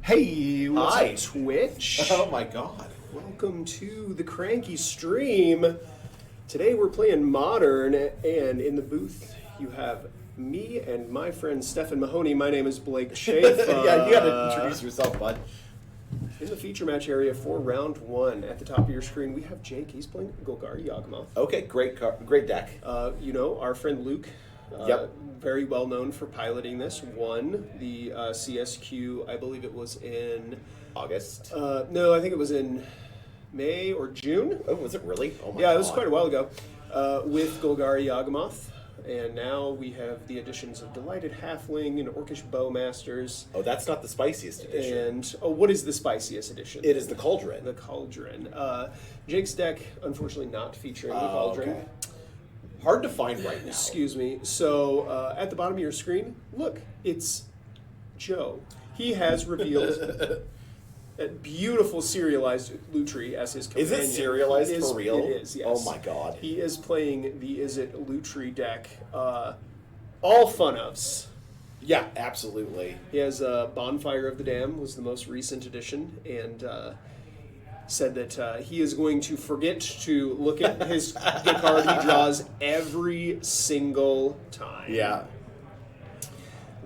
Hey, what's Hi. up, Twitch? Oh my god. Welcome to the Cranky Stream. Today we're playing Modern, and in the booth you have me and my friend Stefan Mahoney. My name is Blake Schaefer. Yeah, you gotta introduce yourself, bud. In the feature match area for round one, at the top of your screen, we have Jake. He's playing Golgari Yawgmoth. Okay, great deck. Our friend Luke, Yep. very well known for piloting this, won the CSQ, I believe it was in... August. No, I think it was in May or June. Oh, was it really? Oh my god. Yeah, it was quite a while ago, with Golgari Yawgmoth. And now we have the additions of Delighted Halfling and Orcish Bowmasters. Oh, that's not the spiciest edition. And, what is the spiciest edition? It is the Cauldron. The Cauldron. Jake's deck, unfortunately not featuring the Cauldron. Okay. Hard to find right now. Excuse me. So, at the bottom of your screen, look, it's Joe. He has revealed a beautiful serialized Lutri as his companion. Is it serialized for real? It is, yes. Oh my god. He is playing the Izzet Lutri deck. All fun ofs. Yeah, absolutely. He has Bonfire of the Dam was the most recent edition, and said that he is going to forget to look at the card he draws every single time. Yeah.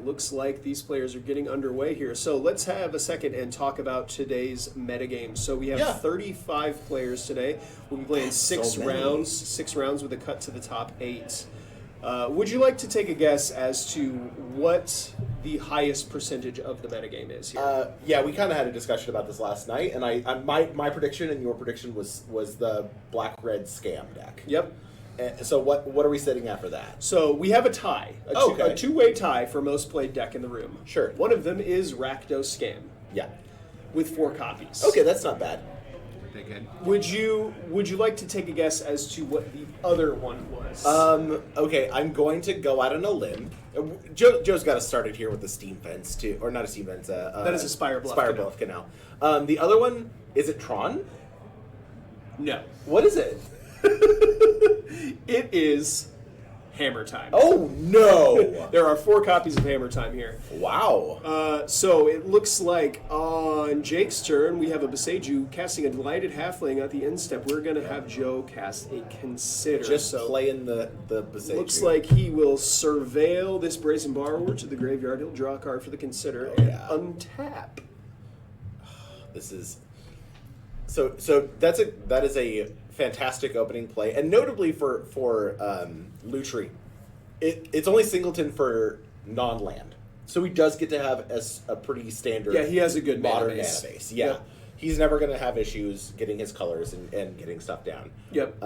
Looks like these players are getting underway here. So let's have a second and talk about today's metagame. So we have 35 players today. We'll be playing six rounds with a cut to the top 8. Would you like to take a guess as to what the highest percentage of the metagame is here? Yeah, we kind of had a discussion about this last night, and my prediction and your prediction was the black-red scam deck. Yep. So what are we sitting at for that? So we have a tie, a two-way tie for most played deck in the room. Sure. One of them is Rakdos Scam. Yeah. With 4 copies. Okay, that's not bad. Pretty good. Would you like to take a guess as to what the other one was? Okay, I'm going to go out on a limb. Joe's got us started here with the Steam Fence too, or not a Steam Fence. That is a Spire Bluff Canal. The other one, is it Tron? No. What is it? It is Hammer Time. Oh no! There are 4 copies of Hammer Time here. Wow. So it looks like on Jake's turn, we have a Beseju casting a Delighted Halfling at the end step. We're going to have Joe cast a Consider. Just playing the Beseju. Looks like he will surveil this Brazen Borrower to the graveyard. He'll draw a card for the Consider and untap. This is... So that is a fantastic opening play, and notably for Lutri, it's only singleton for non-land, so he does get to have a pretty standard. Yeah, he has a good modern mana base. Yeah, Yep. He's never going to have issues getting his colors and getting stuff down. Yep.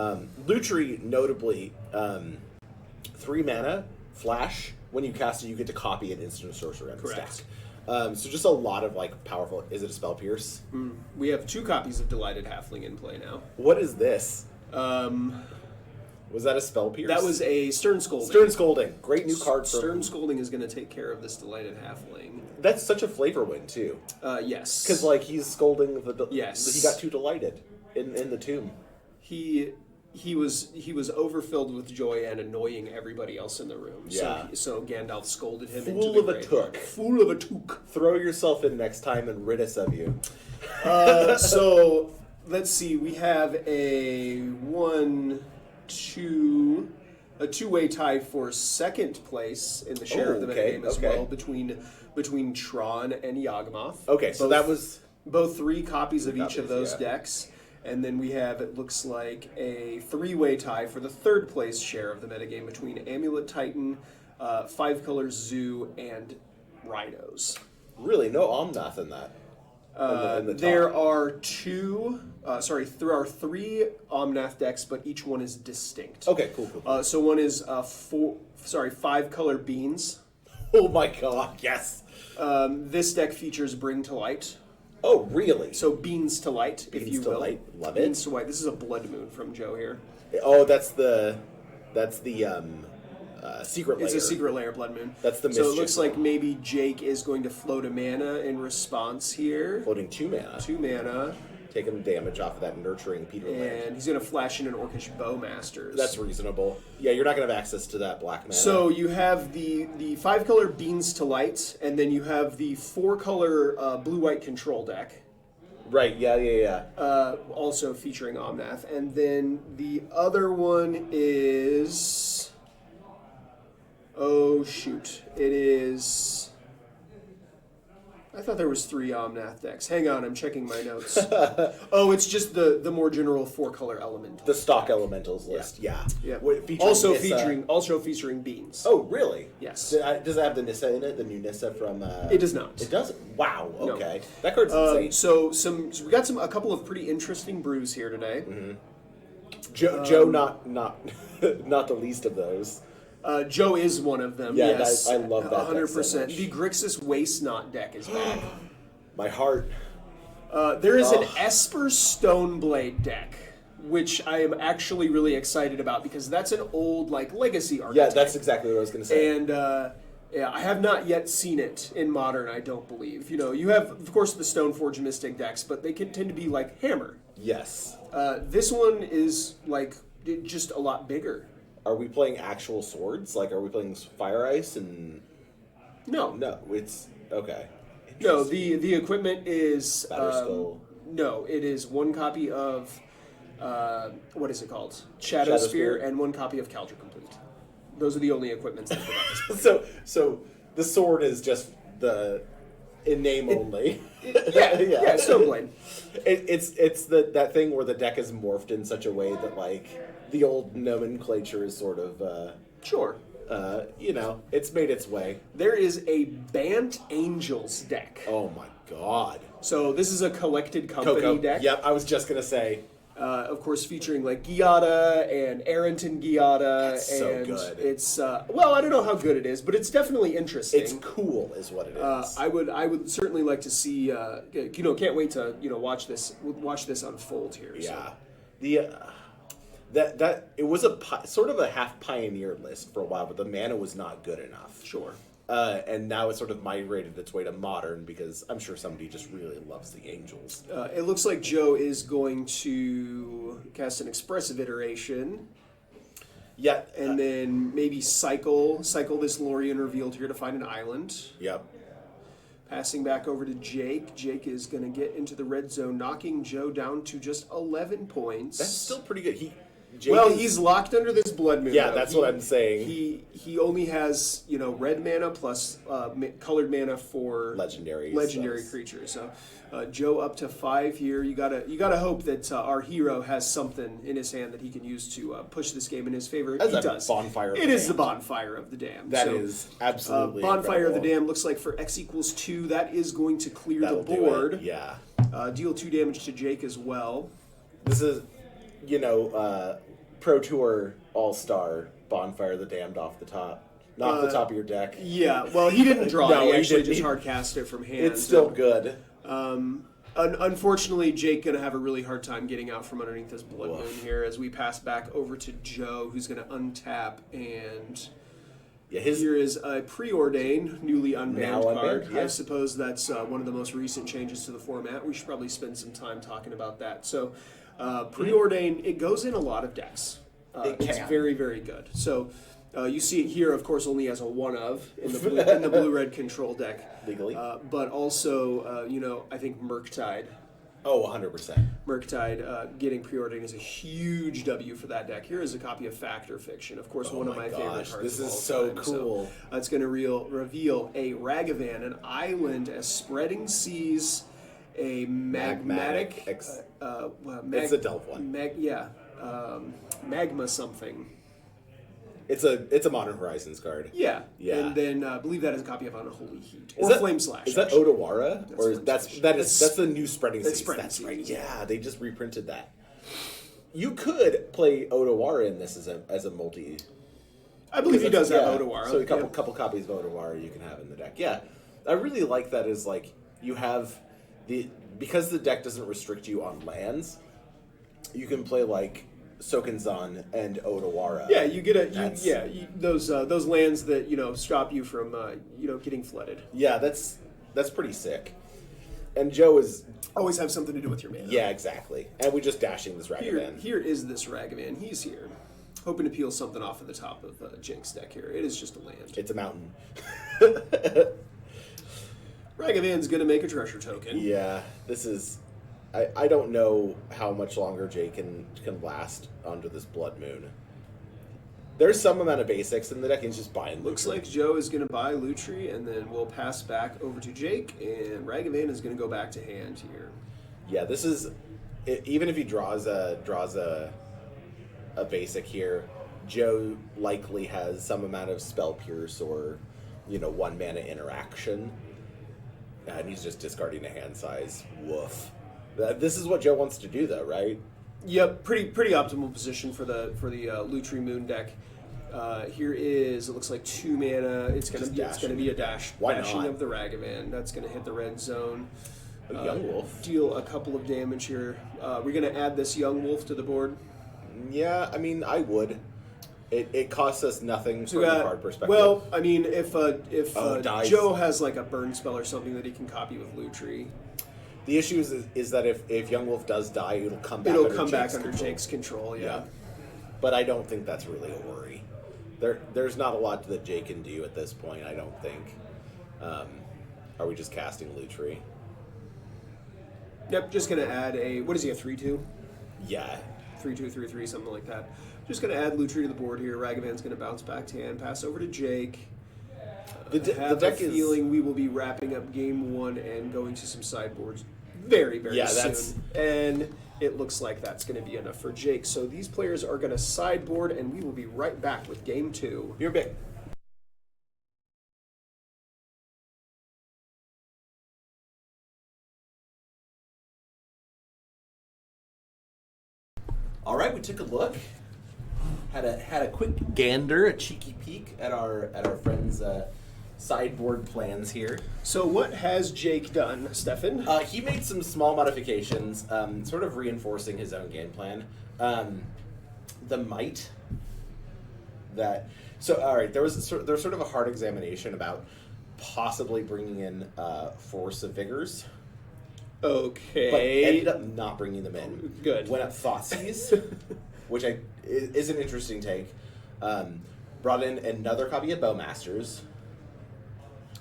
Lutri, notably, 3 mana flash. When you cast it, you get to copy an instant sorcerer on the Correct. stack. So just a lot of powerful. Is it a Spell Pierce? We have 2 copies of Delighted Halfling in play now. What is this? Was that a Spell Pierce? That was a Stern Scolding. Stern Scolding. Great new card from... Stern Scolding is going to take care of this Delighted Halfling. That's such a flavor win, too. Yes. Because, he's scolding the... Yes. He got too delighted in the tomb. He was overfilled with joy and annoying everybody else in the room. Yeah. So Gandalf scolded him Fool into the of a graveyard. took. Fool of a took. Throw yourself in next time and rid us of you. So let's see. We have a two-way tie for second place in the share of the metagame as well between Tron and Yawgmoth. Okay, so that was both 3 copies of each copies, of those yeah. decks. And then we have, it looks like, a 3-way tie for the third place share of the metagame between Amulet Titan, 5-color Zoo, and Rhinos. really no Omnath in that. In the top. There are 3 Omnath decks, but each one is distinct. Okay, cool. So one is 5-color Beans. Oh my god, yes. This deck features Bring to Light. Oh, really? So Beans to Light, if you will. Beans to Light, love it. Beans to Light. This is a Blood Moon from Joe here. Oh, that's the secret layer. It's a secret layer Blood Moon. That's the So it mischief looks like maybe Jake is going to float a mana in response here. Floating 2 mana. 2 mana. taking damage off of that nurturing Peter land. And he's going to flash in an Orcish Bowmasters. That's reasonable. Yeah, you're not going to have access to that black mana. So you have the 5-color Beans to Light, and then you have the 4-color blue-white control deck. Right, yeah. Also featuring Omnath. And then the other one is... Oh, shoot. It is... I thought there was 3 Omnath decks. Hang on, I'm checking my notes. Oh, it's just the more general 4-color element. The stock elementals list, yeah. Also featuring Beans. Oh, really? Yes. Does it have the Nissa in it? The new Nissa from... It does not. It doesn't? Wow, okay. No. That card's insane. So we got a couple of pretty interesting brews here today. Mm-hmm. Joe, not the least of those. Joe is one of them. Yeah, yes, I love that 100%. deck so much. The Grixis Waste Knot deck is back. My heart. There is an Esper Stoneblade deck, which I am actually really excited about because that's an old legacy archetype. Yeah, that's exactly what I was going to say. And I have not yet seen it in Modern. I don't believe. You have of course the Stoneforge Mystic decks, but they can tend to be like Hammer. Yes. This one is just a lot bigger. Are we playing actual swords? Are we playing Fire Ice and... No. No, it's... Okay. No, the equipment is... Batterskull. No, it is 1 copy of... what is it called? Shadow Spear and 1 copy of Caldra Complete. Those are the only equipments that So the sword is just in name only. Yeah, Stoneblade. It's that thing where the deck is morphed in such a way that the old nomenclature is sort of sure. It's made its way. There is a Bant Angels deck. Oh my god! So this is a collected company deck. Yep, I was just gonna say. Of course, featuring Giada and Arrington Giada. That's so good. It's I don't know how good it is, but it's definitely interesting. It's cool, is what it is. I would certainly like to see. Can't wait to watch this unfold here. Yeah, so. That it was sort of a half pioneer list for a while, but the mana was not good enough. Sure. And now it's sort of migrated its way to Modern because I'm sure somebody just really loves the Angels. It looks like Joe is going to cast an Expressive Iteration. Yeah. And then maybe cycle this Lorien Revealed here to find an island. Yep. Passing back over to Jake. Jake is going to get into the red zone, knocking Joe down to just 11 points. That's still pretty good. He's locked under this Blood Moon. Yeah, that's what I'm saying. He only has red mana plus colored mana for legendary creatures. So Joe up to 5 here. You gotta hope that our hero has something in his hand that he can use to push this game in his favor. He does. Bonfire. It is the Bonfire of the Damned. That is absolutely Bonfire incredible. of the Damned looks like for X equals 2. That is going to clear the board. Yeah. Deal 2 damage to Jake as well. This is, Pro Tour All-Star Bonfire of the Damned off the top. Not the top of your deck. Yeah, well, he didn't draw. No, he actually just didn't. hard cast it from hand. It's still good. Unfortunately, Jake going to have a really hard time getting out from underneath this Blood Moon here as we pass back over to Joe, who's going to untap, and here is a Preordain, newly unbanned card. Yeah. I suppose that's one of the most recent changes to the format. We should probably spend some time talking about that. So, Preordain, it goes in a lot of decks. It's very, very good. So, you see it here, of course, only as a one of in the blue-red control deck. Legally. But also, I think Murktide. Oh, 100%. Murktide getting Preordain is a huge W for that deck. Here is a copy of Fact or Fiction. Of course, one of my favorite cards. This of is all so time. cool. So, it's going to reveal a Ragavan, an island, as Spreading Seas, a magmatic. It's a Delve one. Magma something. It's a Modern Horizons card. Yeah. Yeah. And then I believe that is a copy of Unholy Heat. Is Or that, Flame Slash. Is that Odawara? Or that's the new Spreading Seas. That's right. Seas. Yeah, they just reprinted that. You could play Odawara in this as a multi. I believe he does have Odawara. So a couple copies of Odawara you can have in the deck. Yeah. I really like that as you have because the deck doesn't restrict you on lands, you can play Sokenzan and Odawara. Yeah, you get those lands that stop you from getting flooded. Yeah, that's pretty sick. And Joe is... Always have something to do with your mana. Yeah, exactly. And we just dashing this Ragavan. Here is this Ragavan. He's here. Hoping to peel something off of the top of Jake's deck here. It is just a land. It's a mountain. Ragavan's going to make a treasure token. Yeah, this is... I don't know how much longer Jake can last under this Blood Moon. There's some amount of basics in the deck. He's just buying Lutri. Looks like Joe is going to buy Lutri, and then we'll pass back over to Jake, and Ragavan is going to go back to hand here. Yeah, this is... Even if he draws a basic here, Joe likely has some amount of Spell Pierce or, 1 mana interaction. And he's just discarding a hand size. Woof. This is what Joe wants to do, though, right? Yep, pretty optimal position for the Lutri Moon deck. Here is, it looks like 2 mana. It's gonna be a dashing of the Ragavan. That's gonna hit the red zone. Yawgmoth. Deal a couple of damage here. We're gonna add this Yawgmoth to the board. Yeah, I mean, I would. It costs us nothing from a card perspective. Well, I mean, if Joe has like a burn spell or something that he can copy with Lutri. The issue is that if Yawgmoth does die, it'll come back under Jake's control, yeah. But I don't think that's really a worry. There's not a lot that Jake can do at this point, I don't think. Are we just casting Lutri? Yep, just going to add a... What is he, a 3-2? Yeah. 3-2, 3-3, something like that. Just going to add Lutri to the board here. Ragavan's going to bounce back to hand, pass over to Jake. The deck feeling we will be wrapping up game 1 and going to some sideboards very, very soon. And it looks like that's going to be enough for Jake. So these players are going to sideboard, and we will be right back with game 2. You're big. All right, we took a look, had a quick gander, a cheeky peek at our friends' sideboard plans here. So what has Jake done, Stefan? He made some small modifications, sort of reinforcing his own game plan. The might that all right, there was sort of a hard examination about possibly bringing in Force of Vigors. Okay. But ended up not bringing them in. Good. Went up Thoughtseize, which is an interesting take. Brought in another copy of Bowmasters,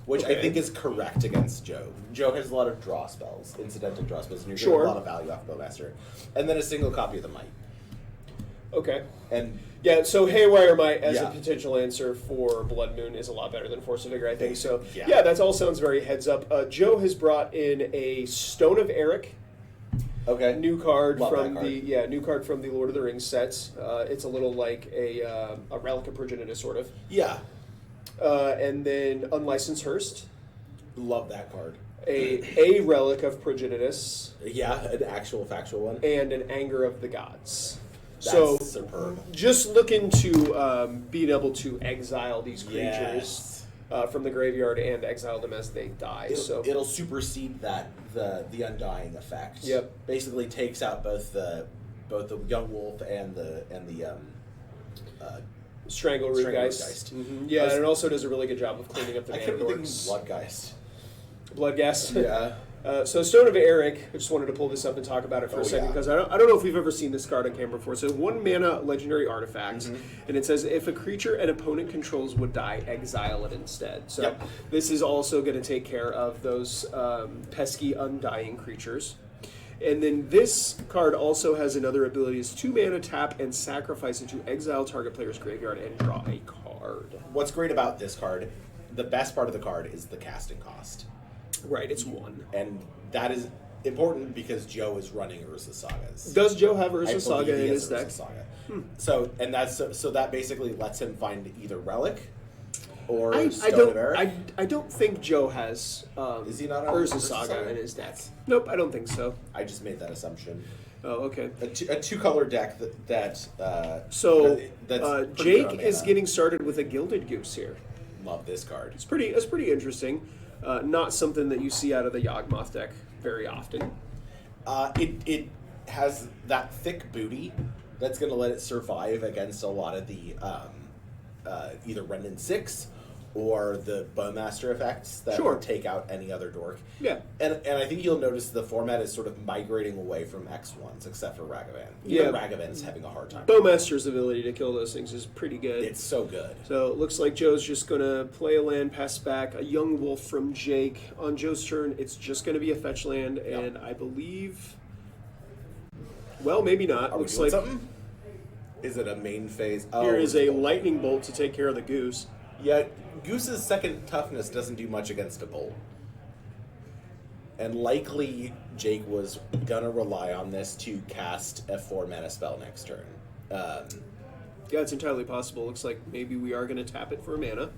which I think is correct against Joe. Joe has a lot of draw spells, incidental draw spells, and you're getting a lot of value off Bowmaster. And then a single copy of the Might. Okay. And yeah, so Haywire Might as a potential answer for Blood Moon is a lot better than Force of Vigor, I think. So yeah, that all sounds very heads up. Joe has brought in a Stone of Eric. Okay. New card from the Lord of the Rings sets. It's a little like a Relic of Progenitus, sort of. Yeah. And then Unlicensed Hearst. Love that card. A Relic of Progenitus. Yeah, an actual factual one. And an Anger of the Gods. That's superb. Just looking to being able to exile these creatures from the graveyard and exile them as they die. It'll supersede the Undying effect. Yep. Basically takes out both the Yawgmoth and the Strangle Rootgeist. Mm-hmm. Yeah, and it also does a really good job of cleaning up the mana dorks. Bloodgeist. Bloodgeist. Yeah. So Stone of Eric, I just wanted to pull this up and talk about it for a second because I don't know if we've ever seen this card on camera before. So 1 mana legendary artifact, and it says if a creature an opponent controls would die, exile it instead. So this is also going to take care of those pesky undying creatures. And then this card also has another ability: is 2 mana, tap and sacrifice it to exile target player's graveyard and draw a card. What's great about this card, the best part of the card is the casting cost. Right, it's 1. And that is important because Joe is running Urza Sagas. Does Joe have Urza Saga in his deck? So that basically lets him find either Relic or Stone of Eric. I don't think Joe has is he not Urza Saga in his deck. Nope, I don't think so. I just made that assumption. Oh, okay. A 2-color deck that's Jake is getting started with a Gilded Goose here. Love this card. It's pretty interesting. Not something that you see out of the Yawgmoth deck very often. It has that thick booty that's going to let it survive against a lot of the either Remnant 6 or the Bowmaster effects that Sure. would take out any other dork. Yeah. And I think you'll notice the format is sort of migrating away from X1s, except for Ragavan. Yeah. Ragavan is having a hard time. Bowmaster's ability to kill those things is pretty good. It's so good. So it looks like Joe's just going to play a land, pass back, a Young Wolf from Jake. On Joe's turn, it's just going to be a fetch land, and I believe... Well, maybe not. Are Looks we doing like something? Is it a main phase? here is a bolt. lightning bolt to take care of the goose. Yeah, Goose's second toughness doesn't do much against a bolt. And likely Jake was gonna rely on this to cast a 4-mana spell next turn. Yeah, it's entirely possible. Looks like maybe we are going to tap it for a mana.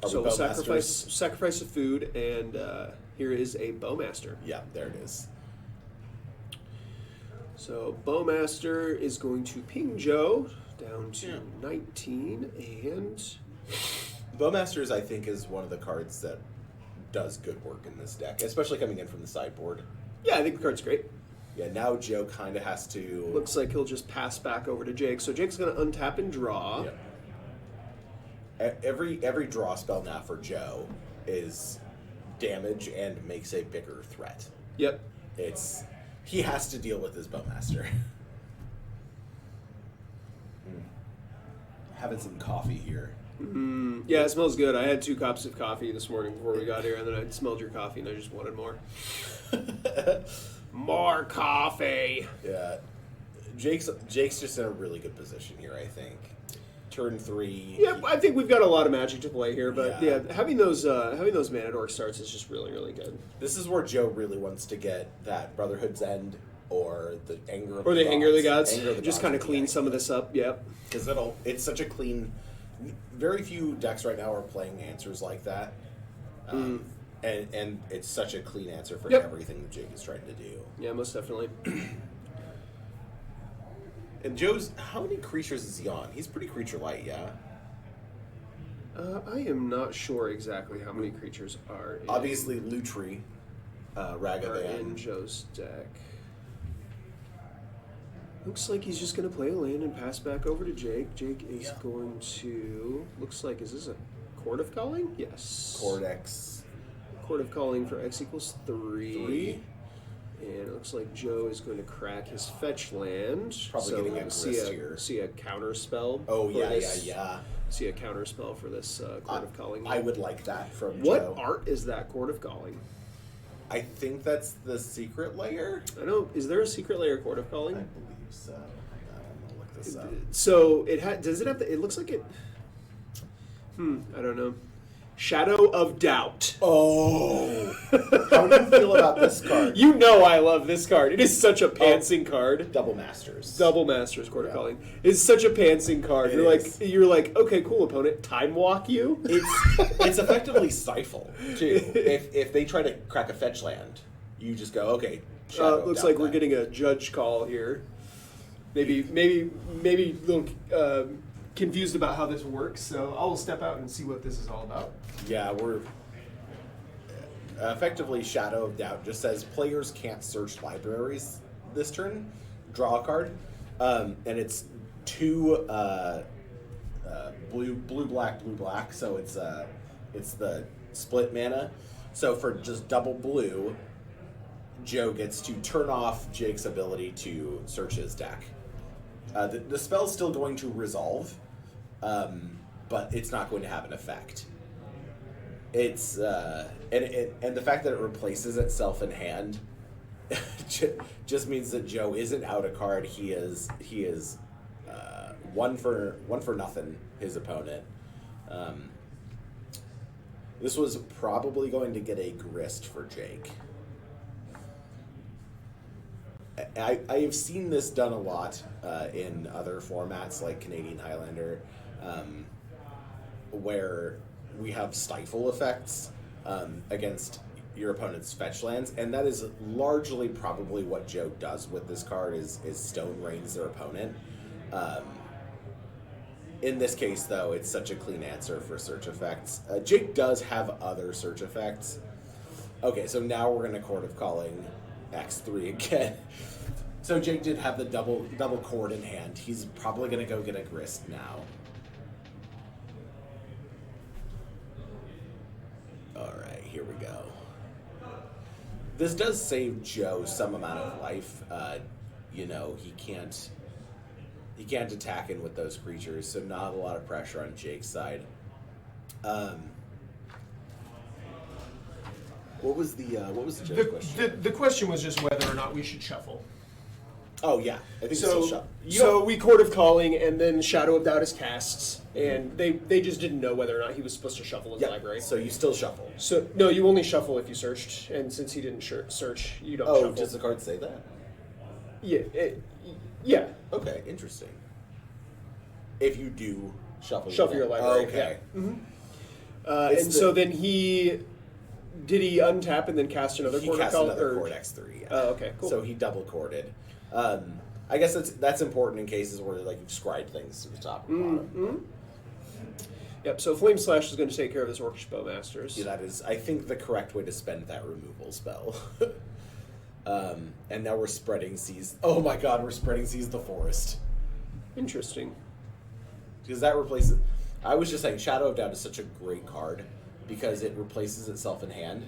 So we'll sacrifice a food, and here is a Bowmaster. Yeah, there it is. So Bowmaster is going to ping Joe down to 19, and Bowmasters, I think, is one of the cards that does good work in this deck, especially coming in from the sideboard. yeah, I think the card's great. Yeah, now Joe kind of has to... Looks like he'll just pass back over to Jake. So Jake's going to untap and draw. Yeah. Every draw spell now for Joe is damage and makes a bigger threat. Yep. He has to deal with his Bowmaster. Having some coffee here. Yeah, it smells good. I had 2 cups of coffee this morning before we got here, and then I smelled your coffee, and I just wanted more. More coffee. Yeah, Jake's just in a really good position here, I think. Turn 3. Yeah, I think we've got a lot of Magic to play here, but Yeah. having those Mana Dork starts is just really, really good. This is where Joe really wants to get that Brotherhood's End or the Anger of Or the Anger of the Gods. Anger of the Just Gods kind of would be clean nice. some of this up. Yep. Because it's such a clean... Very few decks right now are playing answers like that. And it's such a clean answer for everything that Jake is trying to do. Yeah, most definitely. And Joe's... How many creatures is he on? He's pretty creature light, yeah? I am not sure exactly how many creatures are in, Obviously, Lutri, are in Ragavan. Joe's deck. Looks like he's just going to play a land and pass back over to Jake. Jake is going to... Looks like, is this a Court of Calling? Yes. Cortex. Court of Calling for X equals 3. 3. And it looks like Joe is going to crack his fetch land. Probably getting a grist here. See a counter spell. Oh, for yeah, this, yeah. See a counter spell for this Court of Calling. I would like that from What Joe. art is that Court of Calling? I think that's the secret layer. I know. Is there a secret layer Court of I Calling? believe so. Hang on, I'm gonna look this up. So does it have the? It looks like it. I don't know. Shadow of Doubt. Oh, how do you feel about this card? You know I love this card. It is such a pantsing card. Double Masters. Double Masters Court of Calling. It's such a pantsing card. You're like, okay, cool opponent. Time walk you. It's effectively stifle too. If they try to crack a fetch land, you just go okay. Shadow of Looks Doubt like we're that. getting a judge call here. Maybe a little confused about how this works. So I will step out and see what this is all about. Yeah, we're effectively Shadow of Doubt just says players can't search libraries this turn. Draw a card, and it's 2 blue black. So it's the split mana. So for just double blue, Joe gets to turn off Jake's ability to search his deck. The spell's still going to resolve, but it's not going to have an effect. It's and the fact that it replaces itself in hand just means that Joe isn't out a card. He is one for nothing. His opponent. This was probably going to get a grist for Jake. I have seen this done a lot in other formats like Canadian Highlander, where we have stifle effects against your opponent's fetch lands, and that is largely probably what Joe does with this card is stone rains their opponent. In this case, though, it's such a clean answer for search effects. Jake does have other search effects. Okay, so now we're going to Court of Calling X3 again. So Jake did have the double cord in hand. He's probably going to go get a grist now. This does save Joe some amount of life. You know, he can't attack in with those creatures, so not a lot of pressure on Jake's side. What was the Joe's question? The question was just whether or not we should shuffle. Oh yeah, I think so. So we Court of Calling, and then Shadow of Doubt is casts, and they just didn't know whether or not he was supposed to shuffle his library. So you still shuffle. So no, you only shuffle if you searched, and since he didn't search, you don't shuffle. Oh, does the card say that? Yeah, yeah. Okay, interesting. If you do shuffle your library. okay. Yeah. Mm-hmm. So then did he untap and then cast another Court of Calling? Another Court X3. Yeah. Oh, okay, cool. So he double corded. I guess that's important in cases where like you've scried things to the top and bottom. Yep. So Flame Slash is going to take care of this Orcish Bowmasters. Yeah, that is, I think, the correct way to spend that removal spell. And now we're spreading Seize. Oh my God, we're spreading Seize the Forest. Interesting. Because that replaces. I was just saying, Shadow of Doubt is such a great card because it replaces itself in hand.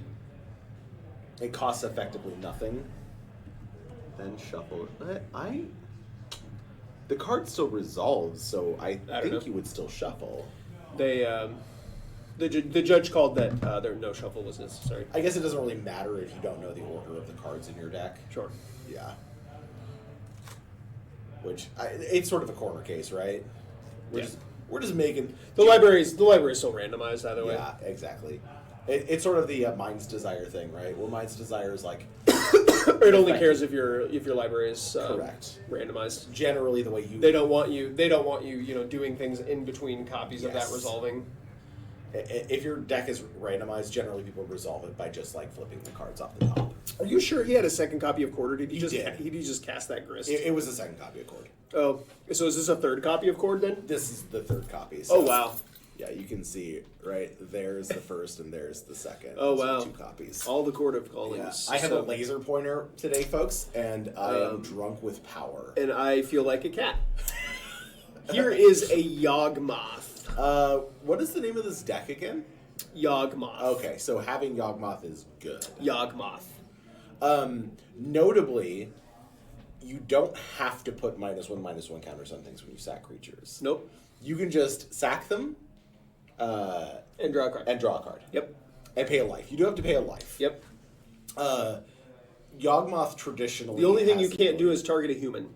It costs effectively nothing. Then shuffle. The card still resolves, so I think you would still shuffle. They, the judge called that no shuffle was necessary. I guess it doesn't really matter if you don't know the order of the cards in your deck. Sure. Yeah. It's sort of a corner case, right? We're just making the library's still randomized either way. Yeah, exactly. It's sort of the Mind's Desire thing, right? Where Mind's Desire is like. It only cares if your library is correct, randomized. Generally, the way you they don't want you doing things in between copies of that resolving. If your deck is randomized, generally people resolve it by just like flipping the cards off the top. Are you sure he had a second copy of Cord, or did he did. just cast that Grist? It was a second copy of Cord. Oh, so is this a third copy of Cord then? This is the third copy. So oh wow. Yeah, you can see, right? There's the first and there's the second. Oh, Those wow. are 2 copies. All the Court of Callings. Yeah. I have a laser pointer today, folks, and I am drunk with power. And I feel like a cat. Here is a Yawgmoth. What is the name of this deck again? Yawgmoth. Okay, so having Yawgmoth is good. Yawgmoth. Notably, you don't have to put -1/-1 counters on things when you sack creatures. Nope. You can just sack them and draw a card. Yep. And pay a life. You do have to pay a life. Yep. Yawgmoth traditionally. The only thing you can't do is target a human.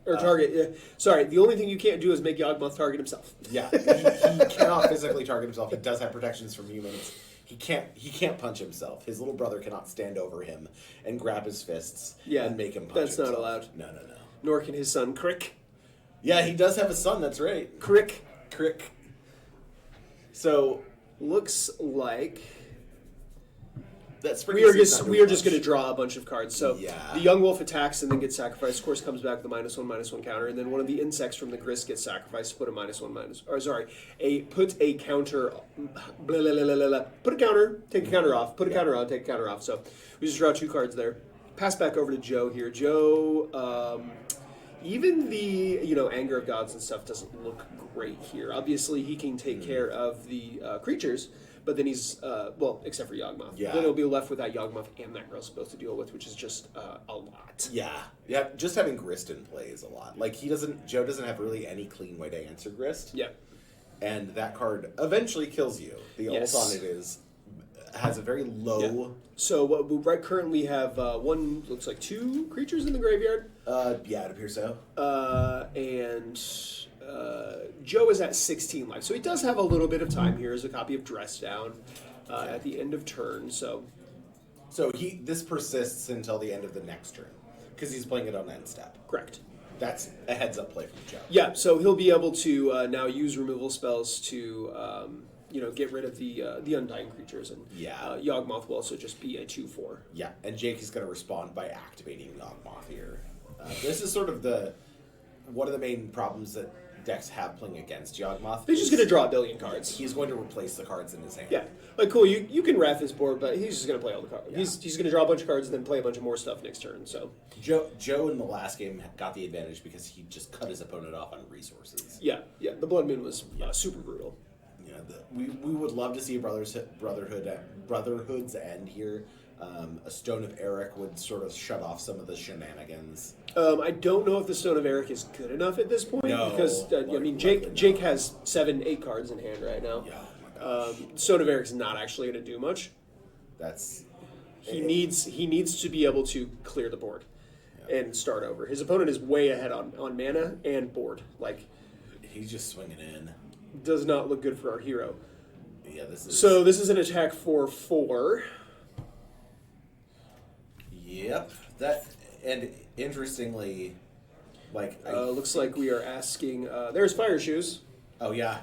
Or target. Sorry, the only thing you can't do is make Yawgmoth target himself. Yeah, he cannot physically target himself. He does have protections from humans. He can't punch himself. His little brother cannot stand over him and grab his fists and make him punch himself. That's not allowed. No. Nor can his son Crick. Yeah, he does have a son. That's right. Crick. So looks like that's we are just going to draw a bunch of cards. So the young wolf attacks and then gets sacrificed. Of course, comes back with a -1/-1 counter, and then one of the insects from the grist gets sacrificed. Put a put a counter. Blah, blah, blah, blah, blah. Put a counter. Take a counter off. Put a counter on. Take a counter off. So we just draw 2 cards there. Pass back over to Joe here. Joe. Even the Anger of Gods and stuff doesn't look great here. Obviously, he can take care of the creatures, but then he's except for Yawgmoth. Yeah. Then he'll be left with that Yawgmoth and that Grist both to deal with, which is just a lot. Yeah. Just having Grist in play is a lot. Like Joe doesn't have really any clean way to answer Grist. Yeah. And that card eventually kills you. The ult on it has a very low. Yeah. So we currently have looks like 2 creatures in the graveyard. Yeah, it appears so. And Joe is at 16 life, so he does have a little bit of time. Here is a copy of Dress Down at the end of turn. So this persists until the end of the next turn because he's playing it on end step. Correct. That's a heads up play from Joe. Yeah, so he'll be able to now use removal spells to get rid of the undying creatures, and Yawgmoth will also just be a 2/4. Yeah, and Jake is going to respond by activating Yawgmoth here. This is sort of one of the main problems that decks have playing against Yawgmoth. They're just going to draw a billion cards. He's going to replace the cards in his hand. Yeah, like cool. You can wrath his board, but he's just going to play all the cards. Yeah. He's going to draw a bunch of cards and then play a bunch of more stuff next turn. So Joe in the last game got the advantage because he just cut his opponent off on resources. Yeah. The Blood Moon was super brutal. Yeah. we would love to see Brotherhood's End here. A Stone of Eric would sort of shut off some of the shenanigans. I don't know if the Stone of Eric is good enough at this point because Jake has 7-8 cards in hand right now. Yeah, oh my gosh. Stone of Eric's not actually going to do much. He needs to be able to clear the board and start over. His opponent is way ahead on mana and board. Like, he's just swinging in. Does not look good for our hero. Yeah, this is an attack for 4. Yep. And interestingly, looks like we are asking. There's Fire Shoes. Oh yeah,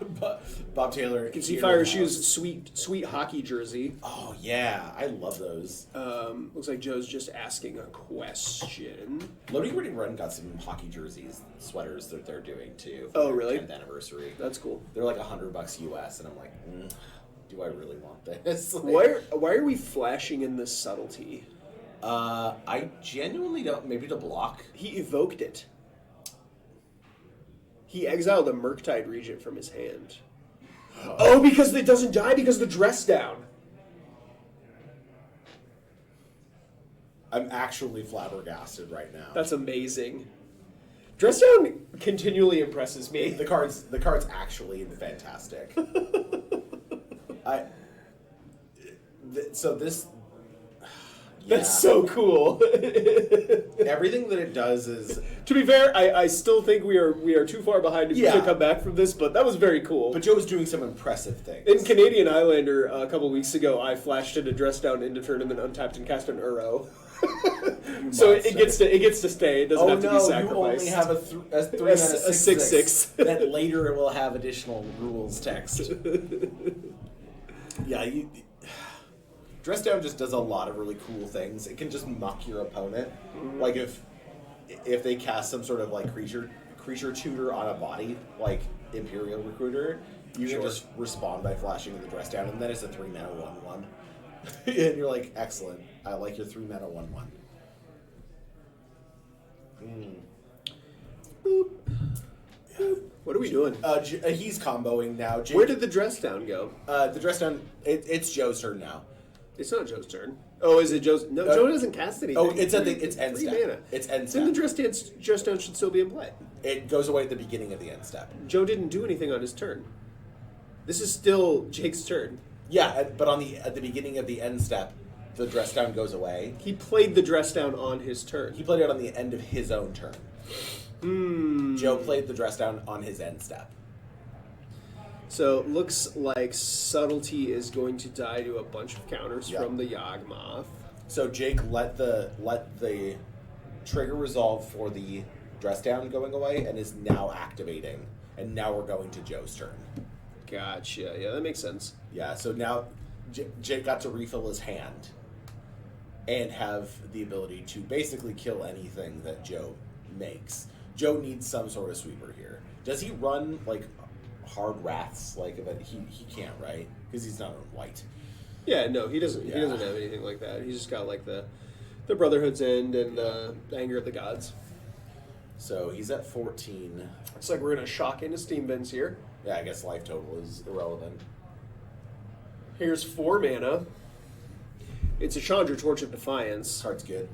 Bob Taylor. You can see Fire Shoes' sweet hockey jersey. Oh yeah, I love those. Looks like Joe's just asking a question. Loading Ready Run got some hockey jerseys, sweaters that they're doing too. Oh really? 10th anniversary. That's cool. They're like $100 US, and I'm like, do I really want this? Why are we flashing in this subtlety? I genuinely don't. Maybe to block. He evoked it. He exiled a Murktide Regent from his hand. Oh, because it doesn't die because of the dress down. I'm actually flabbergasted right now. That's amazing. Dress down continually impresses me. The card's actually fantastic. That's so cool. Everything that it does is... To be fair, I still think we are too far behind to come back from this, but that was very cool. But Joe was doing some impressive things. In Canadian Highlander, a couple weeks ago, I flashed it a dress down into turn and then untapped and cast an Uro. So it gets to stay. It doesn't have to be sacrificed. You only have a 3/6/6. That later it will have additional rules text. Yeah, Dress Down just does a lot of really cool things. It can just muck your opponent. Like if they cast some sort of like creature tutor on a body, like Imperial Recruiter, you can just respond by flashing the Dress Down, and then it's a 3-mana 1/1. And you're like, excellent. I like your 3-mana 1/1. Boop. Yeah. What are we doing? He's comboing now. Where did the Dress Down go? The Dress Down, it's Joe's turn now. It's not Joe's turn. Oh, is it Joe's? No, Joe doesn't cast anything. Oh, it's end step. Mana. It's end Then step. the Dress Down should still be in play. It goes away at the beginning of the end step. Joe didn't do anything on his turn. This is still Jake's turn. Yeah, but at the beginning of the end step, the Dress Down goes away. He played the Dress Down on his turn. He played it on the end of his own turn. Joe played the Dress Down on his end step. So looks like Subtlety is going to die to a bunch of counters from the Yawgmoth. So Jake let the trigger resolve for the Dress Down going away and is now activating. And now we're going to Joe's turn. Gotcha. Yeah, that makes sense. Yeah, so now Jake got to refill his hand and have the ability to basically kill anything that Joe makes. Joe needs some sort of sweeper here. Does he run like hard wraths? Like he can't, right? Because he's not on white. Yeah, no, he doesn't. Yeah. He doesn't have anything like that. He's just got like the Brotherhood's End and the Anger of the Gods. So he's at 14. Looks like we're gonna shock into Steam Bins here. Yeah, I guess life total is irrelevant. Here's 4 mana. It's a Chandra Torch of Defiance. Card's good.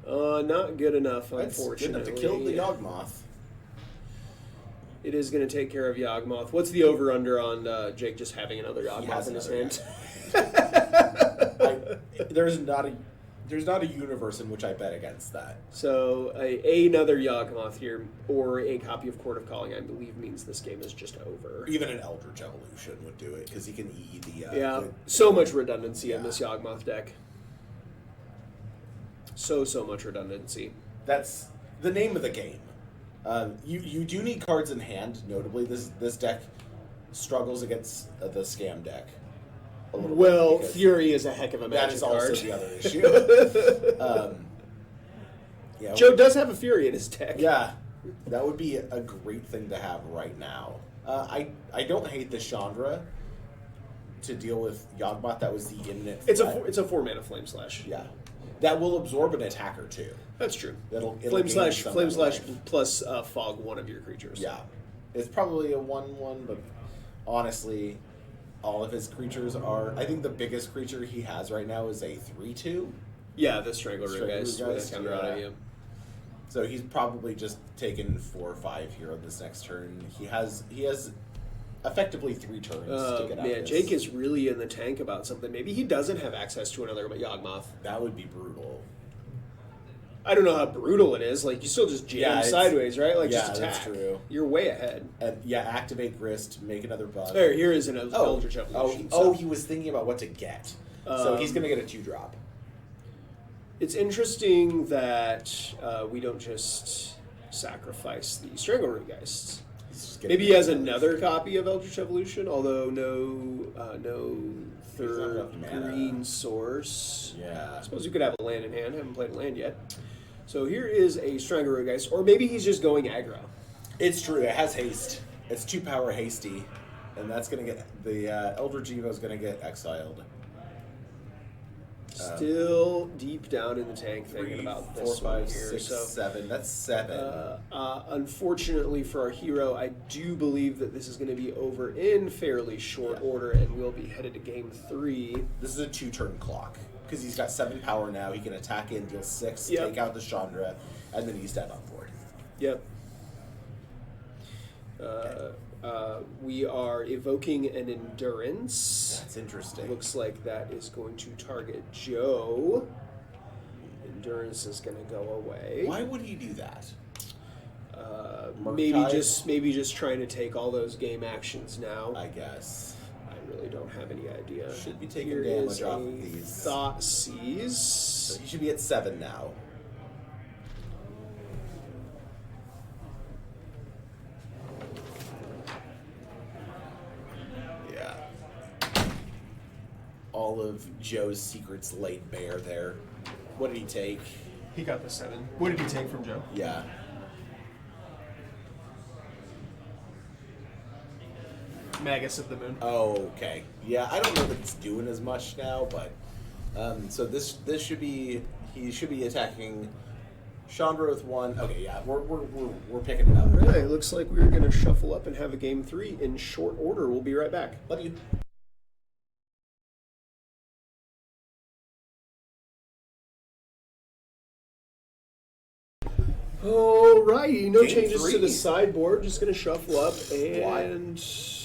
Not good enough, That's unfortunately. good enough to kill the Yawgmoth. It is going to take care of Yawgmoth. What's the over/under on Jake just having another Yawgmoth in his hand? There's not a universe in which I bet against that. So another Yawgmoth here, or a copy of Court of Calling, I believe means this game is just over. Even an Eldritch Evolution would do it, because he can EE the... so much redundancy in this Yawgmoth deck. So much redundancy. That's the name of the game. You do need cards in hand. Notably, this deck struggles against the scam deck. Well, Fury is a heck of a magic card. That is also the other issue. Joe does have a Fury in his deck. Yeah, that would be a great thing to have right now. I don't hate the Chandra to deal with Yawgmoth. That was the imminent. It's a 4 mana Flame Slash. Yeah, that will absorb an attacker too. That's true. It'll Flame Slash plus fog one of your creatures. Yeah, it's probably a 1/1, but honestly, all of his creatures are... I think the biggest creature he has right now is a 3/2. Yeah, the Strangler guys. Yeah. So he's probably just taken 4 or 5 here on this next turn. He has effectively 3 turns to get out of this. Jake is really in the tank about something. Maybe he doesn't have access to another Yawgmoth. That would be brutal. I don't know how brutal it is. Like, you still just jam sideways, right? Like, just attack. That's true. You're way ahead. And activate Grist, make another bug. Here is an Eldritch Evolution. He was thinking about what to get. So he's going to get a 2-drop. It's interesting that we don't just sacrifice the Stranglergeists. Maybe he has another copy of Eldritch Evolution, although no third green source. Yeah. I suppose you could have a land in hand. Haven't played a land yet. So here is a Stranglergeist, or maybe he's just going aggro. It's true. It has haste. It's 2-power hasty, and that's going to get the Eldritch Evo is going to get exiled. Still deep down in the tank thinking about this 4, 5, here. 6, 7. That's 7. Unfortunately for our hero, I do believe that this is going to be over in fairly short order, and we'll be headed to game 3. This is a 2-turn clock because he's got 7 power now. He can attack in, deal 6, take out the Chandra, and then he's dead on board. Yep. We are evoking an Endurance. That's interesting. Looks like that is going to target Joe. Endurance is going to go away. Why would he do that? Maybe just trying to take all those game actions now. I guess. I really don't have any idea. Should be taking damage off of these. Thoughtseize. So he should be at 7 now. All of Joe's secrets laid bare there. What did he take? He got the 7. What did he take from Joe? Yeah. Magus of the Moon. Oh, okay. Yeah, I don't know that it's doing as much now, but so this should be he should be attacking Chandra with 1. Okay, yeah, we're picking it up. All right, looks like we're going to shuffle up and have a game 3 in short order. We'll be right back. Love you. Alrighty, no Game changes 3. to the sideboard. Just going to shuffle up and...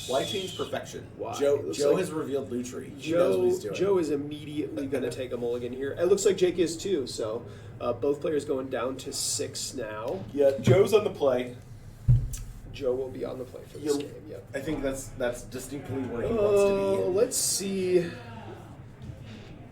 Why change perfection? Why? Joe has revealed Lutri. He knows what he's doing. Joe is immediately going to take a mulligan here. It looks like Jake is too, so both players going down to 6 now. Yeah, Joe's on the play. Joe will be on the play for this game, yep. I think that's distinctly where he wants to be. Let's see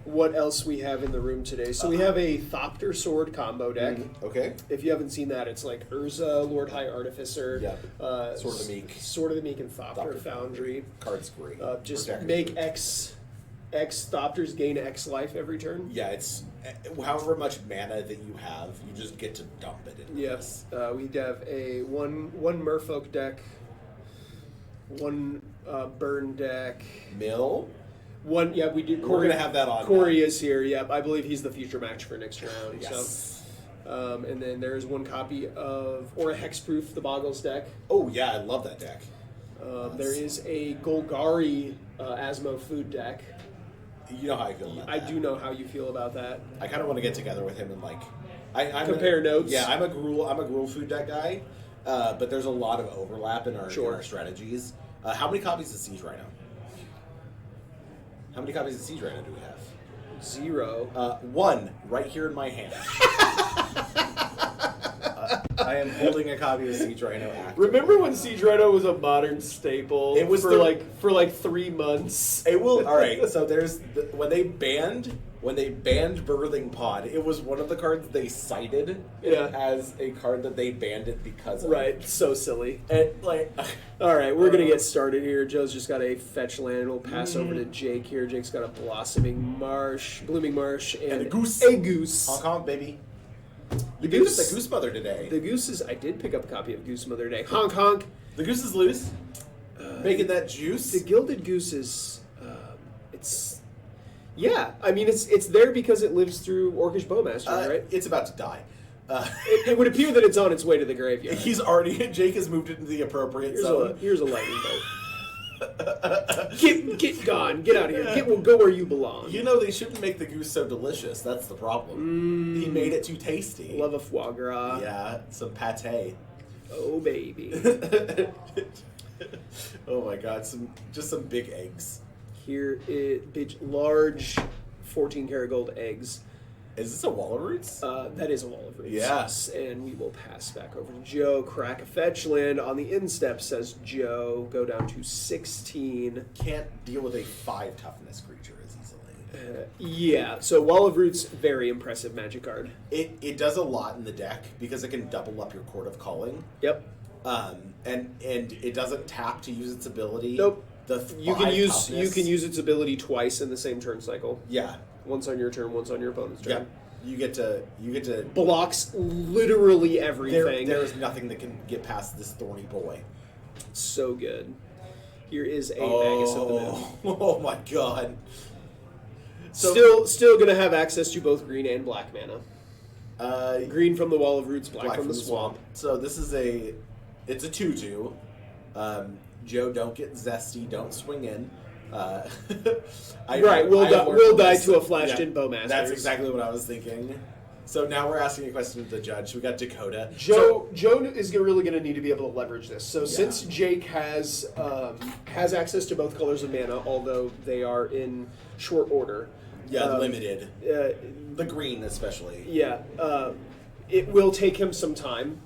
what else we have in the room today. So we have a Thopter Sword combo deck. Okay. If you haven't seen that, it's like Urza, Lord High Artificer, Sword of the Meek. Sword of the Meek and Thopter Foundry. Card's great. Just make X Thopters gain X life every turn. Yeah, it's however much mana that you have, you just get to dump it into Yes. We have a one Merfolk deck, one Burn deck. Mill? One, yeah, we do. We're going to have that on. Corey is here, yep. I believe he's the future match for next round. Yes. So, and then there's one copy of, or a Hexproof, the Boggles deck. Oh, yeah, I love that deck. There is a Golgari Asmo food deck. You know how I feel about that. I do know how you feel about that. I kind of want to get together with him and compare notes. Yeah, I'm a Gruul food deck guy, but there's a lot of overlap in our strategies. How many copies of Siege Rhino? How many copies of Siege Rhino do we have? 0. 1 right here in my hand. I am holding a copy of Siege Rhino active. Remember when Siege Rhino was a modern staple? It was for like 3 months. It will. All right. So there's when they banned Birthing Pod, it was one of the cards they cited as a card that they banned it because of. Right. So silly. All right, we're gonna get started here. Joe's just got a fetch land. We'll pass over to Jake here. Jake's got a Blooming Marsh, and a goose. A goose. Honk honk, baby. The gave us the Goose Mother today. The Goose is. I did pick up a copy of Goose Mother today. Honk honk. The Goose is loose. Making that juice. The Gilded Goose is. It's. Yeah, I mean it's there because it lives through Orcish Bowmaster, right? It's about to die. It would appear that it's on its way to the graveyard. Jake has moved it into the appropriate zone. Here's a lightning bolt. Get gone. Get out of here. Go where you belong. You know, they shouldn't make the goose so delicious. That's the problem. He made it too tasty. Love a foie gras. Yeah, some pate. Oh, baby. Oh my god, some big eggs. Here is large 14 karat gold eggs. Is this a wall of roots? That is a wall of roots. Yes. And we will pass back over to Joe. Crack a fetch land on the instep, says Joe. Go down to 16. Can't deal with a 5 toughness creature as easily. Yeah, so Wall of Roots, very impressive magic card. It does a lot in the deck because it can double up your Court of Calling. Yep. And it doesn't tap to use its ability. Nope. You can use toughness. its ability twice in the same turn cycle. Yeah. Once on your turn, once on your opponent's turn. Yeah. You get to blocks literally everything. There is nothing that can get past this thorny boy. So good. Here is a Magus of the Moon. Oh my god. So, still going to have access to both green and black mana. Green from the Wall of Roots, black from the swamp. So this is it's a 2/2. Joe, don't get zesty. Don't swing in. We'll die to a flashed in Bowmasters. That's exactly what I was thinking. So now we're asking a question to the judge. We got Dakota. Joe is really going to need to be able to leverage this. So since Jake has access to both colors of mana, although they are in short order. Yeah, limited. The green especially. Yeah, it will take him some time.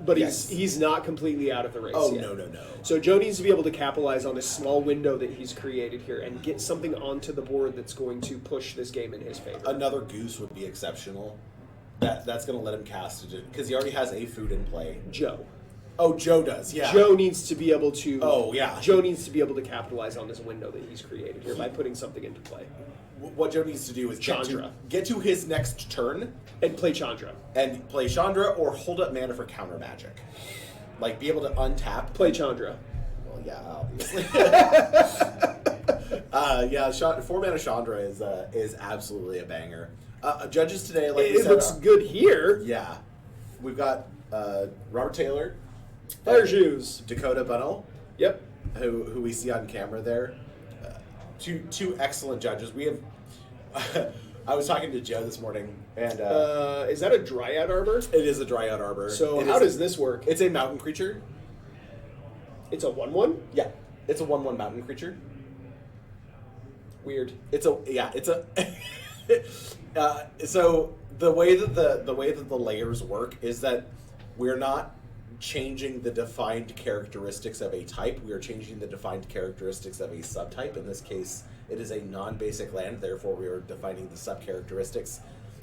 But he's not completely out of the race yet. No. So Joe needs to be able to capitalize on this small window that he's created here and get something onto the board that's going to push this game in his favor. Another goose would be exceptional. That's going to let him cast it because he already has a food in play. Joe. Oh, Joe does, yeah. Joe needs to be able to... Oh, yeah. Joe needs to be able to capitalize on this window that he's created here by putting something into play. What Joe needs to do is get to his next turn. And play Chandra. And play Chandra or hold up mana for counter magic. Like, be able to untap. Play Chandra. Well, yeah, obviously. 4 mana Chandra is absolutely a banger. Judges today, like it looks good here. Yeah. We've got Robert Taylor. Fire Shoes. Dakota Bunnell. Yep. Who we see on camera there. Two excellent judges. We have... I was talking to Joe this morning, and... is that a Dryad Arbor? It is a Dryad Arbor. So how does this work? It's a mountain creature. It's a 1/1? Yeah. It's a 1/1 mountain creature. Weird. So the way that the layers work is that we're not changing the defined characteristics of a type. We are changing the defined characteristics of a subtype. In this case, it is a non-basic land. Therefore, we are defining the sub-characteristics.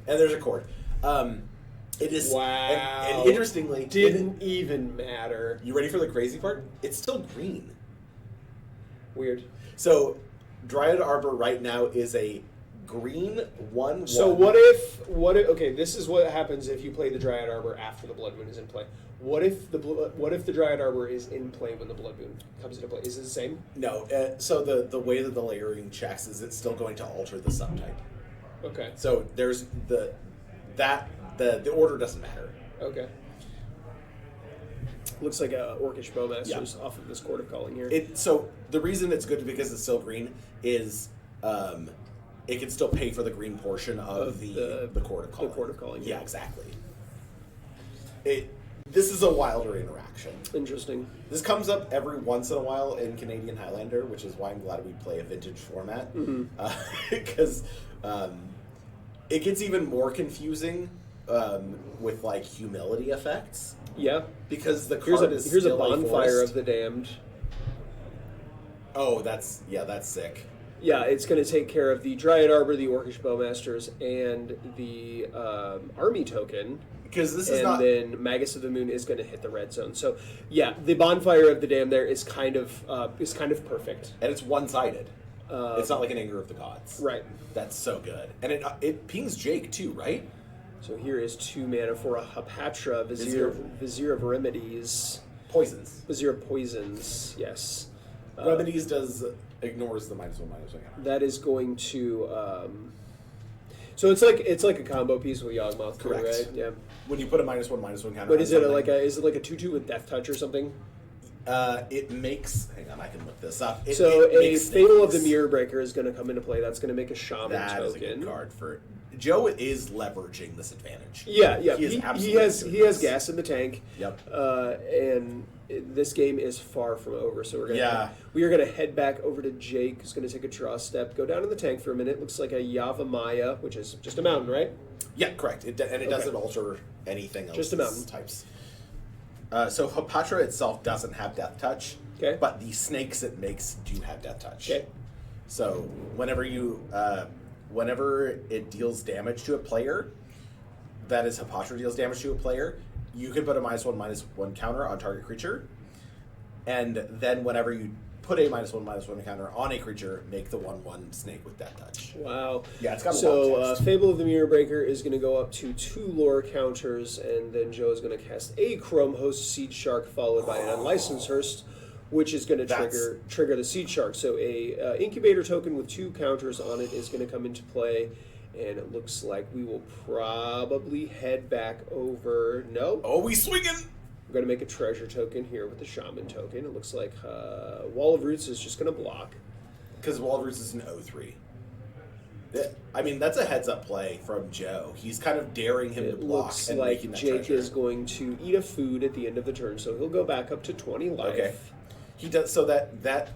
And there's a chord. It is... Wow. And interestingly... Didn't even matter. You ready for the crazy part? It's still green. Weird. So, Dryad Arbor right now is a green 1/1. So what if okay, this is what happens if you play the Dryad Arbor after the Blood Moon is in play. What if the Dryad Arbor is in play when the Blood Moon comes into play? Is it the same? No. So the way that the layering checks is it's still going to alter the subtype. Okay. So there's the order doesn't matter. Okay. Looks like a Orcish Bowmasters off of this Court of Calling here. So the reason it's good because it's still green is it can still pay for the green portion of the Court of Calling. The Court of Calling. Yeah, exactly. This is a wilder interaction. Interesting. This comes up every once in a while in Canadian Highlander, which is why I'm glad we play a vintage format. Because it gets even more confusing with like humility effects. Yeah. Because the card is here's a still Bonfire forest. of the Damned. Oh, that's sick. Yeah, it's going to take care of the Dryad Arbor, the Orcish Bowmasters, and the army token. Because this is and then Magus of the Moon is going to hit the red zone. So, yeah, the Bonfire of the Damned there is kind of perfect. And it's one-sided. It's not like an Anger of the Gods. Right. That's so good. And it pings Jake, too, right? So here is 2 mana for a Hapatra, Vizier of Remedies. Poisons. Vizier of Poisons, yes. Remedies ignores the -1/-1 counter. That is going to... so it's like a combo piece with Yawgmoth, too, correct? Right? Yeah. When you put a -1/-1 counter. But is it like a 2/2 with Death Touch or something? It makes. Hang on, I can look this up. It makes Fable of the things. Mirror Breaker is going to come into play. That's going to make a Shaman That token. is a good card for Joe. Is leveraging this advantage. Yeah. He has gas in the tank. Yep. And this game is far from over, so we are gonna head back over to Jake, who's gonna take a draw step, go down in the tank for a minute. Looks like a Yawgmoth, which is just a mountain, right? Yeah, correct. It doesn't alter anything else. Just a mountain types. So Hapatra itself doesn't have Death Touch. Okay. But the snakes it makes do have Death Touch. Okay. So whenever it deals damage to a player, that is Hapatra deals damage to a player, you can put a -1/-1 counter on target creature, and then whenever you put a -1/-1 counter on a creature, make the 1/1 snake with Death Touch. Wow. Yeah, it's got a lot of text. Fable of the Mirror Breaker is going to go up to 2 lore counters, and then Joe is going to cast a Chrome Host Seed Shark followed by an Unlicensed Hearse, which is going to trigger the Seed Shark. So a Incubator token with 2 counters on it is going to come into play. And it looks like we will probably head back over. No. Oh, we swinging! We're going to make a treasure token here with the Shaman token. It looks like Wall of Roots is just going to block. Because Wall of Roots is an 0/3. I mean, that's a heads-up play from Joe. He's kind of daring him to block. Looks and like making that Jake treasure. is going to eat a food at the end of the turn, so he'll go back up to 20 life. Okay. He does, so that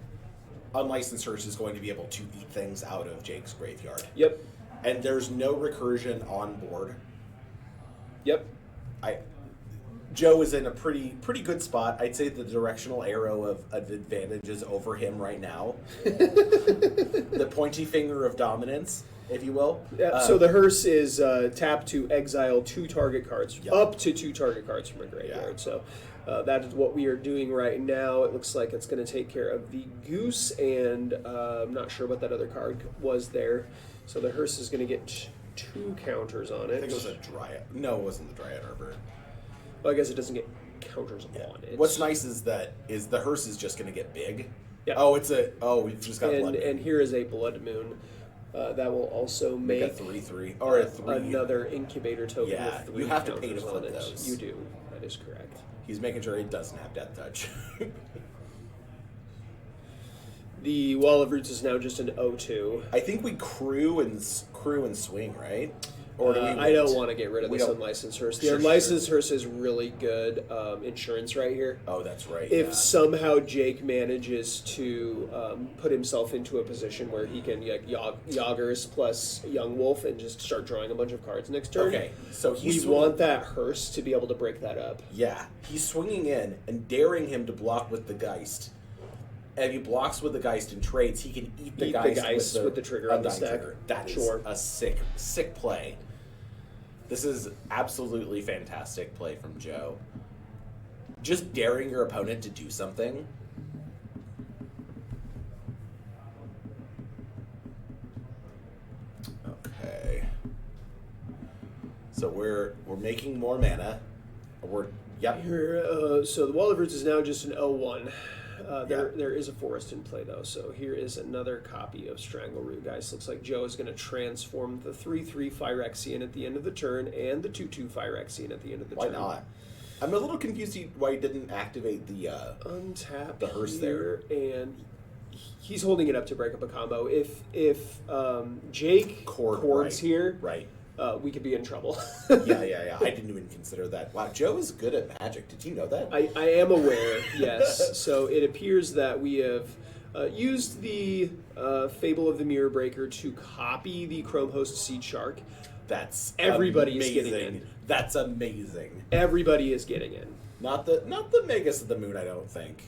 Unlicensed Hearse is going to be able to eat things out of Jake's graveyard. Yep. And there's no recursion on board. Yep. Joe is in a pretty good spot. I'd say the directional arrow of advantage is over him right now. The pointy finger of dominance, if you will. So the Hearse is tap to exile 2 target cards, Yep. up to 2 target cards from a graveyard. Yeah. So that is what we are doing right now. It looks like it's going to take care of the Goose, and I'm not sure what that other card was there. So the Hearse is going to get 2 counters on it. I think it was a Dryad. No, it wasn't the Dryad Arbor. Well, I guess it doesn't get counters on it. What's nice is the Hearse is just going to get big. Yeah. Oh, we've just got Blood Moon. And here is a Blood Moon. That will also make a 3/3 or a 3. another Incubator token Yeah, with 3 you have to pay to counters on flip it. those. You do. That is correct. He's making sure it doesn't have Death Touch. The Wall of Roots is now just an 0/2. I think we crew and swing, right? Or do we I don't want to get rid of this don't- Unlicensed Hearse. The Sure, Unlicensed Hearse is really good insurance right here. Oh, that's right. If yeah. somehow Jake manages to put himself into a position where he can Yaggers plus Yawgmoth and just start drawing a bunch of cards next turn, Okay, so we want that Hearse to be able to break that up. Yeah, he's swinging in and daring him to block with the Geist. And if he blocks with the Geist and trades, he can eat the Geist with the trigger on the Undying stack. Trigger. That is Sure. a sick play. This is absolutely fantastic play from Joe. Just daring your opponent to do something. Okay. So we're making more mana. Yep. Here, so the Wall of Roots is now just an 0/1. Yeah. There is a forest in play though, so here is another copy of Strangleroot, guys. Looks like Joe is going to transform the 3/3 Phyrexian at the end of the turn and the 2/2 Phyrexian at the end of the Why turn. not? I'm a little confused why he didn't activate the Untap the Hearse here, and he's holding it up to break up a combo. If Jake Chord, chords right. here, Right. We could be in trouble. Yeah. I didn't even consider that. Wow, Joe is good at Magic. Did you know that? I am aware, yes. So it appears that we have used the Fable of the Mirror Breaker to copy the Chrome Host Seed Shark. That's Everybody is amazing. getting in. That's amazing. Everybody is getting in. Not the Magus of the Moon, I don't think.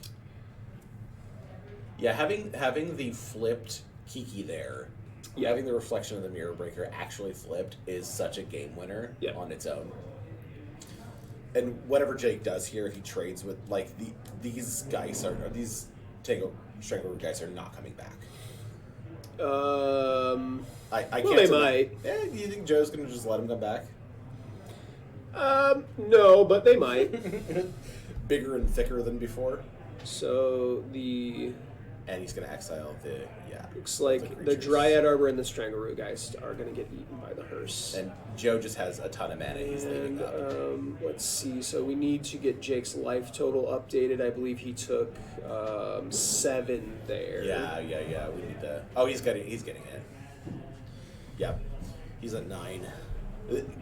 Yeah, having the flipped Kiki there, having the reflection of the Mirror Breaker actually flipped is such a game winner on its own. And whatever Jake does here, he trades with these guys these Strangleroot guys are not coming back. I can't. Well, they might. Yeah, do you think Joe's gonna just let him come back? No, but they might. Bigger and thicker than before. So the And he's going to exile the Looks like the Dryad Arbor and the Strangleroo guys are going to get eaten by the hearse. And Joe just has a ton of mana. He's leaving up. Let's see. So we need to get Jake's life total updated. I believe he took 7 there. Yeah. We need to. Oh, he's getting it. Yeah, he's at 9.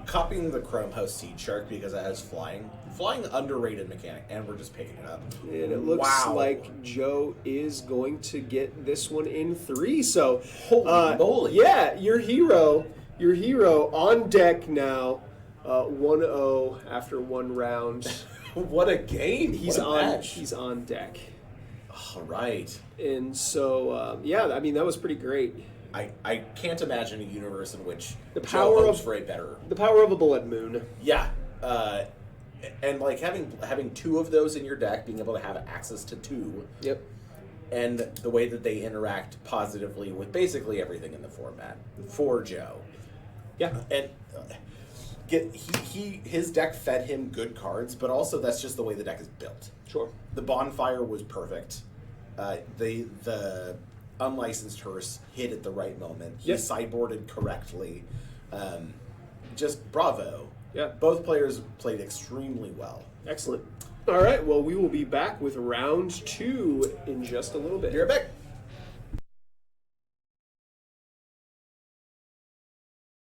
Copying the Chrome Host Seed Shark because it has flying. Flying underrated mechanic, and we're just picking it up. And it looks like Joe is going to get this one in 3. So, holy moly! Yeah, your hero on deck now. 1-0 after 1 round. What a game! He's on deck. All right. And so, I mean that was pretty great. I can't imagine a universe in which the power of a Blood Moon. Yeah, and like having 2 of those in your deck, being able to have access to 2. Yep. And the way that they interact positively with basically everything in the format for Joe. Yeah, and his deck fed him good cards, but also that's just the way the deck is built. Sure. The Bonfire was perfect. The Unlicensed Hearse hit at the right moment. He sideboarded correctly. Just bravo. Yeah. Both players played extremely well. Excellent. All right, well, we will be back with round 2 in just a little bit. You're back.